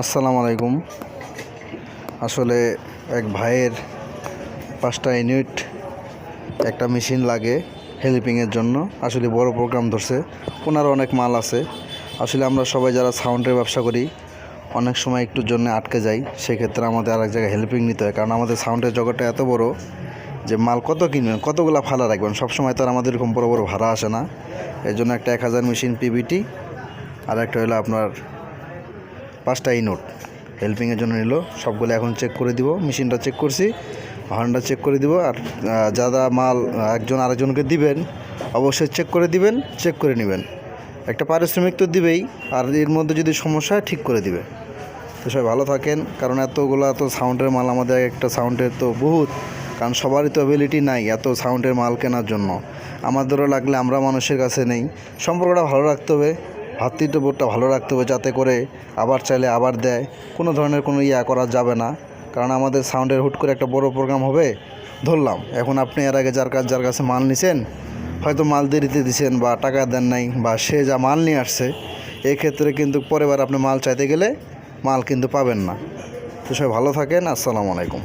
আসসালামু আলাইকুম। আসলে এক ভাইয়ের 5টা ইউনিট একটা মেশিন লাগে হেল্পিংয়ের জন্য। আসলে বড় প্রোগ্রাম ধরছে, ওনার অনেক মাল আছে। আসলে আমরা সবাই যারা সাউন্ডের ব্যবসা করি অনেক সময় একটুর জন্য আটকে যাই, সেক্ষেত্রে আমাদের আরেক জায়গায় হেল্পিং নিতে হয়। কারণ আমাদের সাউন্ডের জগৎটা এত বড় যে মাল কত কিনবেন, কতগুলো ফালা রাখবেন, সবসময় তো আর আমাদের এরকম বড় বড় ভাড়া আসে না। এই জন্য একটা 1000 মেশিন পিবিটি আর একটা হলো আপনার 5টা ইউনিট হেল্পিংয়ের জন্য নিল। সবগুলো এখন চেক করে দিব। মেশিনটা চেক করছি, হর্নটা চেক করে দিব। আর যারা মাল একজন আরেকজনকে দিবেন অবশ্যই চেক করে দিবেন, চেক করে নেবেন। একটা পারিশ্রমিক তো দিবেই, আর এর মধ্যে যদি সমস্যা হয় ঠিক করে দিবে। তো সবাই ভালো থাকেন, কারণ এতগুলো তো সাউন্ডের মাল আমাদের একটা সাউন্ডের তো বহুত, কারণ সবারই তো অ্যাবিলিটি নাই এত সাউন্ডের মাল কেনার জন্য। আমাদেরও লাগলে আমরা মানুষের কাছে নেই। সম্পর্কটা ভালো রাখতে হবে, ভ্রাতৃত্ববোধটা ভালো রাখতে হবে, যাতে করে আবার চাইলে আবার দেয়। কোনো ধরনের কোনো করা যাবে না, কারণ আমাদের সাউন্ডের হুট করে একটা বড় প্রোগ্রাম হবে ধরলাম। এখন আপনি এর আগে যার কাছে মাল নিছেন হয়তো মাল দেরিতে দিছেন বা টাকা দেন নাই, বা সে যা মাল নিয়ে আসছে, এক্ষেত্রে কিন্তু পরের বার আপনি মাল চাইতে গেলে মাল কিন্তু পাবেন না। তো সবাই ভালো থাকেন। আসসালামু আলাইকুম।